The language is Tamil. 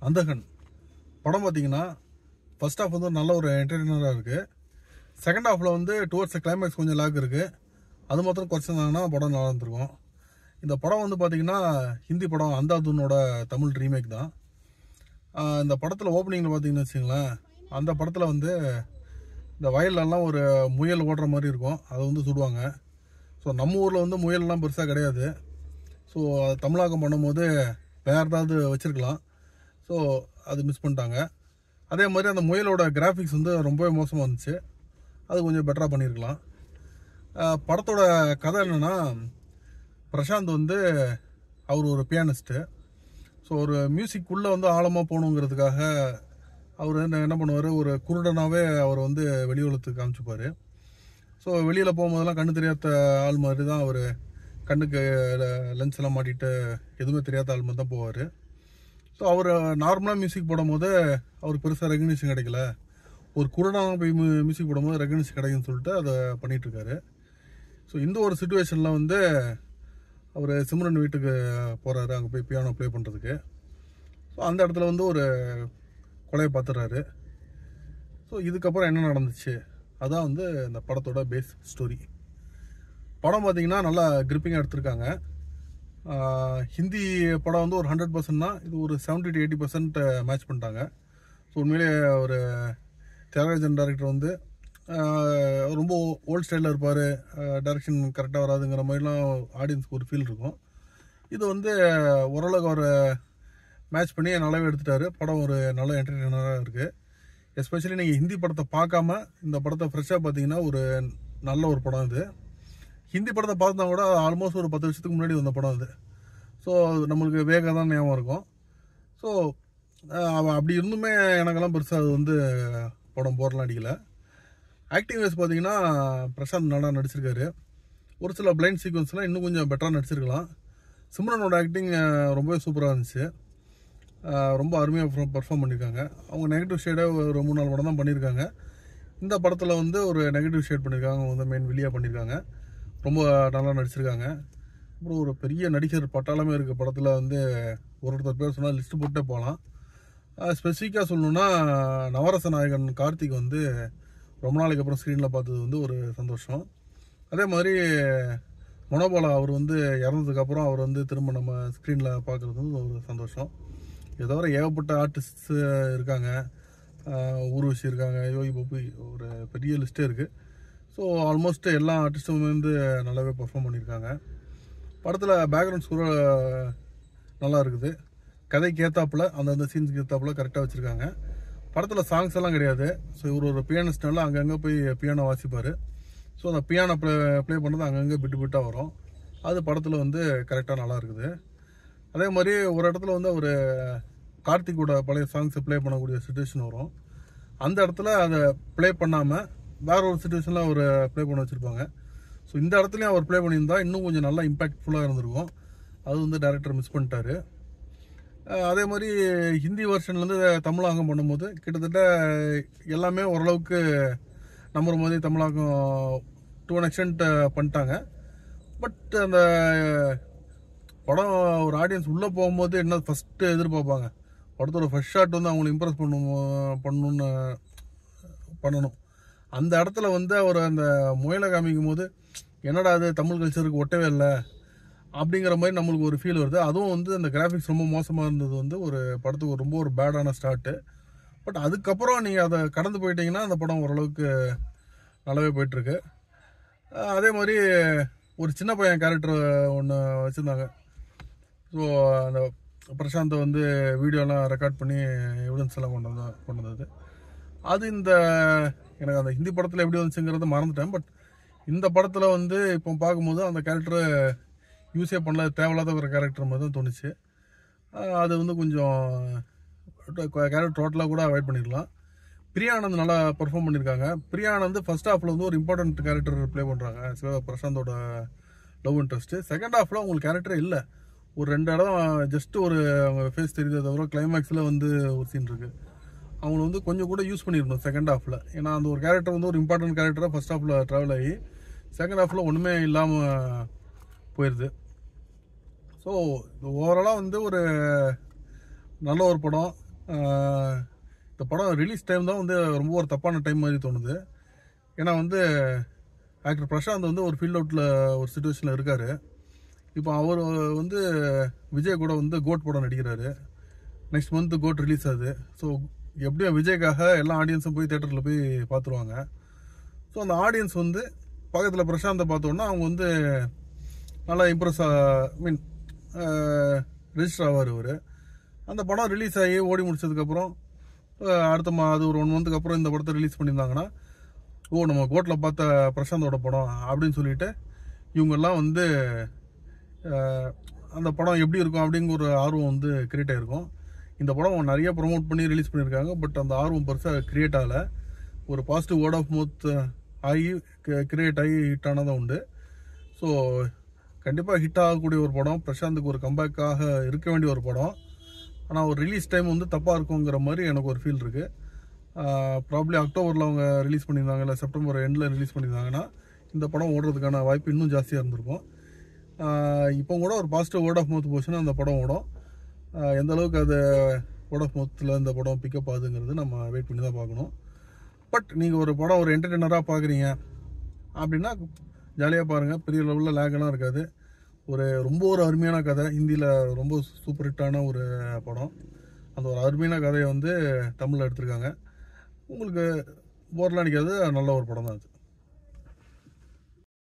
அந்தகன் படம் பார்த்தீங்கன்னா ஃபர்ஸ்ட் ஹாஃப் வந்து நல்ல ஒரு என்டர்டெய்னராக இருக்குது. செகண்ட் ஹாஃபில் வந்து டுவர்ட்ஸ் கிளைமேக்ஸ் கொஞ்சம் லாக் இருக்குது. அது மாத்திரம் குறைச்சிருந்தாங்கன்னா படம் நல்லா இருந்திருக்கும். இந்த படம் வந்து பார்த்தீங்கன்னா ஹிந்தி படம் அந்தாதுனோட தமிழ் ரீமேக் தான். இந்த படத்தில் ஓப்பனிங்கில் பார்த்தீங்கன்னு வச்சுங்களேன், அந்த படத்தில் வந்து இந்த வயல்லலாம் ஒரு முயல் ஓடுற மாதிரி இருக்கும், அதை வந்து சுடுவாங்க. ஸோ நம்ம ஊரில் வந்து முயல்லாம் பெருசாக கிடையாது. ஸோ அது தமிழாக்கம் பண்ணும்போது வேறு ஏதாவது வச்சுருக்கலாம். ஸோ அது மிஸ் பண்ணிட்டாங்க. அதே மாதிரி அந்த முயலோட கிராஃபிக்ஸ் வந்து ரொம்பவே மோசமாக இருந்துச்சு. அது கொஞ்சம் பெட்டராக பண்ணியிருக்கலாம். படத்தோட கதை என்னென்னா, பிரசாந்த் வந்து அவர் ஒரு பியானிஸ்ட்டு. ஸோ ஒரு மியூசிக்குள்ளே வந்து ஆழமாக போகணுங்கிறதுக்காக அவர் என்ன பண்ணுவார், ஒரு குருடனாகவே அவர் வந்து வெளி உலகத்துக்கு காமிச்சுப்பார். ஸோ வெளியில் போகும்போதெல்லாம் கண்ணு தெரியாத ஆள் மாதிரி தான் அவர், கண்ணுக்கு லென்ஸ் எல்லாம் மாட்டிட்டு எதுவுமே தெரியாத ஆள் மாதிரி தான் போவார். ஸோ அவர் நார்மலாக மியூசிக் போடும்போது அவருக்கு பெருசாக ரெகக்னிஷன் கிடைக்கல. ஒரு குருடாக போய் மியூசிக் போடும்போது ரெகக்னிஷன் கிடைக்குன்னு சொல்லிட்டு அதை பண்ணிகிட்ருக்காரு. ஸோ இந்த ஒரு சுச்சுவேஷனில் வந்து அவர் சிம்ரன் வீட்டுக்கு போகிறாரு, அங்கே போய் பியானோ ப்ளே பண்ணுறதுக்கு. ஸோ அந்த இடத்துல வந்து ஒரு கொலையை பார்த்துடுறாரு. ஸோ இதுக்கப்புறம் என்ன நடந்துச்சு, அதான் வந்து இந்த படத்தோட பேஸ் ஸ்டோரி. படம் பார்த்திங்கன்னா நல்லா கிரிப்பிங்காக எடுத்திருக்காங்க. ஹிந்தி படம் வந்து ஒரு 100%னா இது ஒரு 70 to 80% மேட்ச் பண்ணிட்டாங்க. ஸோ உண்மையிலே ஒரு தியாகராஜன் டைரக்டர் வந்து ரொம்ப ஓல்ட் ஸ்டைலில் இருப்பார், டைரக்ஷன் கரெக்டாக வராதுங்கிற மாதிரிலாம் ஆடியன்ஸ்க்கு ஒரு ஃபீல் இருக்கும். இது வந்து ஓரளவுக்கு ஒரு மேட்ச் பண்ணி நல்லாவே எடுத்துட்டாரு. படம் ஒரு நல்ல என்டர்டெய்னராக இருக்குது. எஸ்பெஷலி நீங்கள் ஹிந்தி படத்தை பார்க்காம இந்த படத்தை ஃப்ரெஷ்ஷாக பார்த்தீங்கன்னா ஒரு நல்ல ஒரு படம் இது. ஹிந்தி படத்தை பார்த்தா கூட ஆல்மோஸ்ட் ஒரு 10 வருஷத்துக்கு முன்னாடி வந்த படம் அது. ஸோ நம்மளுக்கு வேக தான் ஞாபகம் இருக்கும். ஸோ அப்படி இருந்துமே எனக்கெல்லாம் பெருசாக அது வந்து படம் போடலாம் அடிக்கலை. ஆக்டிங் வைஸ் பார்த்தீங்கன்னா பிரசாந்த் நல்லா நடிச்சிருக்காரு. ஒரு சில பிளைண்ட் சீக்வன்ஸ்லாம் இன்னும் கொஞ்சம் பெட்டராக நடிச்சிருக்கலாம். சிம்ரனோட ஆக்டிங் ரொம்பவே சூப்பராக இருந்துச்சு. ரொம்ப அருமையாக பர்ஃபார்ம் பண்ணியிருக்காங்க. அவங்க நெகட்டிவ் ஷேடே ஒரு 3-4 படம் தான் பண்ணியிருக்காங்க. இந்த படத்தில் வந்து ஒரு நெகட்டிவ் ஷேட் பண்ணியிருக்காங்க, அவங்க வந்து மெயின் வில்லியாக பண்ணியிருக்காங்க. ரொம்ப நல்லா நடிச்சிருக்காங்க. அப்புறம் ஒரு பெரிய நடிகர் பட்டாளமே இருக்குது படத்தில். வந்து ஒருத்தர் பேர் சொன்னால் லிஸ்ட்டு போட்டே போகலாம். ஸ்பெசிஃபிக்காக சொல்லணுன்னா நவரச நாயகன் கார்த்திக் வந்து ரொம்ப நாளைக்கு அப்புறம் ஸ்க்ரீனில் பார்த்தது வந்து ஒரு சந்தோஷம். அதே மாதிரி மனோபாலா அவர் வந்து இறந்ததுக்கப்புறம் அவர் வந்து திரும்ப நம்ம ஸ்க்ரீனில் பார்க்குறது வந்து ஒரு சந்தோஷம். இதை தவிர ஏகப்பட்ட ஆர்டிஸ்ட்ஸு இருக்காங்க, ஊர்வசி இருக்காங்க, யோகி பாபு, ஒரு பெரிய லிஸ்ட்டே இருக்குது. ஸோ ஆல்மோஸ்ட் எல்லா ஆர்டிஸ்ட்டும் வந்து நல்லாவே பர்ஃபார்ம் பண்ணியிருக்காங்க. படத்தில் பேக்ரவுண்ட் ஸ்கோர் நல்லா இருக்குது. கதைக்கு ஏற்றாப்புல அந்தந்த சீன்ஸுக்கு ஏற்றாப்புல கரெக்டாக வச்சுருக்காங்க. படத்தில் சாங்ஸ் எல்லாம் கிடையாது. ஸோ இவர் ஒரு பியானிஸ்ட்னால அங்கங்கே போய் பியானோ வாசிப்பார். ஸோ அந்த பியானோ ப்ளே பண்ணுறது அங்கங்கே பிட்டாக வரும். அது படத்தில் வந்து கரெக்டாக நல்லா இருக்குது. அதே மாதிரி ஒரு இடத்துல வந்து அவர் கார்த்திகோட பழைய சாங்ஸை ப்ளே பண்ணக்கூடிய சுச்சுவேஷன் வரும். அந்த இடத்துல அதை ப்ளே பண்ணாமல் வேற ஒரு சுச்சுவேஷனில் அவர் ப்ளே பண்ண வச்சுருப்பாங்க. ஸோ இந்த இடத்துலையும் அவர் ப்ளே பண்ணியிருந்தா இன்னும் கொஞ்சம் நல்லா இம்பாக்ட்ஃபுல்லாக இருந்திருக்கும். அது வந்து டைரக்டர் மிஸ் பண்ணிட்டாரு. அதே மாதிரி ஹிந்தி வெர்ஷன்லேருந்து தமிழாக்கம் பண்ணும்போது கிட்டத்தட்ட எல்லாமே ஓரளவுக்கு நம்புற மாதிரி தமிழாக்கம் டு அன் எக்ஸ்டென்ட் பண்ணிட்டாங்க. பட் அந்த படம் ஒரு ஆடியன்ஸ் உள்ளே போகும்போது என்ன ஃபஸ்ட்டு எதிர்பார்ப்பாங்க, படத்தோட ஃபர்ஸ்ட் ஷாட் வந்து அவங்களை இம்ப்ரெஸ் பண்ணணும். அந்த இடத்துல வந்து அவர் அந்த முயலை காமிக்கும் போது என்னடா அது தமிழ் கல்ச்சருக்கு ஒட்டவே இல்லை அப்படிங்கிற மாதிரி நம்மளுக்கு ஒரு ஃபீல் வருது. அதுவும் வந்து அந்த கிராஃபிக்ஸ் ரொம்ப மோசமாக இருந்தது வந்து ஒரு படத்துக்கு ரொம்ப ஒரு பேடான ஸ்டார்ட்டு. பட் அதுக்கப்புறம் நீங்கள் அதை கடந்து போயிட்டீங்கன்னா அந்த படம் ஓரளவுக்கு நல்லாவே போயிட்டுருக்கு. அதே மாதிரி ஒரு சின்ன பையன் கேரக்டர் ஒன்று வச்சுருந்தாங்க. ஸோ அந்த பிரசாந்தை வந்து வீடியோலாம் ரெக்கார்ட் பண்ணி எவிடன்ஸ் எல்லாம் கொண்டு வந்தது. அது இந்த எனக்கு அந்த ஹிந்தி படத்தில் எப்படி வந்துச்சுங்கிறத மறந்துட்டேன். பட் இந்த படத்தில் வந்து இப்போ பார்க்கும்போது அந்த கேரக்டரை யூஸே பண்ணல, தேவையில்லாத ஒரு கேரக்டர் மாதிரி தான் தோணுச்சு. அது வந்து கொஞ்சம் கேரக்டர் டோட்டலாக கூட அவாய்ட் பண்ணிடலாம். பிரியானந்த் நல்லா பர்ஃபார்ம் பண்ணியிருக்காங்க. பிரியானந்த் ஃபர்ஸ்ட் ஹாஃபில் வந்து ஒரு இம்பார்ட்டன்ட் கேரக்டர் ப்ளே பண்ணுறாங்க, பிரசாந்தோட லவ் இன்ட்ரெஸ்ட்டு. செகண்ட் ஹாஃபில் அவங்களுக்கு கேரக்டரே இல்லை. ஒரு 2 இடம் ஜஸ்ட் ஒரு அவங்க ஃபேஸ் தெரியுதே தவிர கிளைமேக்ஸில் வந்து ஒரு சீன் இருக்குது. அவங்களை வந்து கொஞ்சம் கூட யூஸ் பண்ணியிருந்தோம் செகண்ட் ஹாஃபில். ஏன்னா அந்த ஒரு கேரக்டர் வந்து ஒரு இம்பார்ட்டன்ட் கேரக்டராக ஃபர்ஸ்ட் ஹாஃபில் ட்ராவல் ஆகி செகண்ட் ஹாஃபில் ஒன்றுமே இல்லாமல் போயிடுது. ஸோ ஓவராலாக வந்து ஒரு நல்ல ஒரு படம். இந்த படம் ரிலீஸ் டைம் தான் வந்து ரொம்ப ஒரு தப்பான டைம் மாதிரி தோணுது. ஏன்னா வந்து ஆக்டர் பிரசாந்த் வந்து ஒரு ஃபீல்ட் அவுட்டில் ஒரு சுச்சுவேஷனில் இருக்கார். இப்போ அவர் வந்து விஜய் கூட வந்து கோட் படம் நடிக்கிறாரு. நெக்ஸ்ட் மந்த் கோட் ரிலீஸ் ஆகுது. ஸோ எப்படியும் விஜய்க்காக எல்லா ஆடியன்ஸும் போய் தேட்டரில் போய் பார்த்துருவாங்க. ஸோ அந்த ஆடியன்ஸ் வந்து பக்கத்தில் பிரசாந்தை பார்த்தோன்னா அவங்க வந்து நல்லா இம்ப்ரெஸ் மீன் ரெஜிஸ்டர் ஆவார் இவர். அந்த படம் ரிலீஸ் ஆகி ஓடி முடிச்சதுக்கப்புறம் அடுத்த அது ஒரு 1 மந்த்துக்கு அப்புறம் இந்த படத்தை ரிலீஸ் பண்ணியிருந்தாங்கன்னா, ஓ நம்ம கோட்டில் பார்த்த பிரசாந்தோட படம் அப்படின்னு சொல்லிட்டு இவங்கெல்லாம் வந்து அந்த படம் எப்படி இருக்கும் அப்படிங்கிற ஒரு ஆர்வம் வந்து கிரியேட் ஆகிருக்கும். இந்த படம் நிறைய ப்ரொமோட் பண்ணி ரிலீஸ் பண்ணியிருக்காங்க. பட் அந்த ஆர்வம் பெருசாக கிரியேட் ஆகலை. ஒரு பாசிட்டிவ் வேர்ட் ஆஃப் மவுத் ஆகி கிரியேட் ஆகி ஹிட் ஆனதான் உண்டு. ஸோ கண்டிப்பாக ஹிட் ஆகக்கூடிய ஒரு படம், பிரசாந்துக்கு ஒரு கம்பேக்காக இருக்க வேண்டிய ஒரு படம். ஆனால் ஒரு ரிலீஸ் டைம் வந்து தப்பாக இருக்குங்கிற மாதிரி எனக்கு ஒரு ஃபீல் இருக்குது. ப்ராப்ளி அக்டோபரில் அவங்க ரிலீஸ் பண்ணியிருந்தாங்க, இல்லை செப்டம்பர் எண்டில் ரிலீஸ் பண்ணியிருந்தாங்கன்னா இந்த படம் ஓடுறதுக்கான வாய்ப்பு இன்னும் ஜாஸ்தியாக இருந்திருக்கும். இப்போ கூட ஒரு பாசிட்டிவ் வேர்ட் ஆஃப் மவுத் போச்சுன்னா அந்த படம் ஓடும். எந்த அளவுக்கு அது வேர்ட் ஆஃப் மவுத்தில் இந்த படம் பிக்கப் ஆகுதுங்கிறது நம்ம வெயிட் பண்ணி தான் பார்க்கணும். பட் நீங்கள் ஒரு படம் ஒரு என்டர்டெய்னராக பார்க்குறீங்க அப்படின்னா ஜாலியாக பாருங்கள். பெரிய லெவலில் லேகெல்லாம் இருக்காது. ரொம்ப ஒரு அருமையான கதை, ஹிந்தியில் ரொம்ப சூப்பர் ஹிட்டான ஒரு படம். அந்த ஒரு அருமையான கதையை வந்து தமிழில் எடுத்திருக்காங்க. உங்களுக்கு போர்லாம் அடிக்காது, நல்ல ஒரு படம் தான் அது.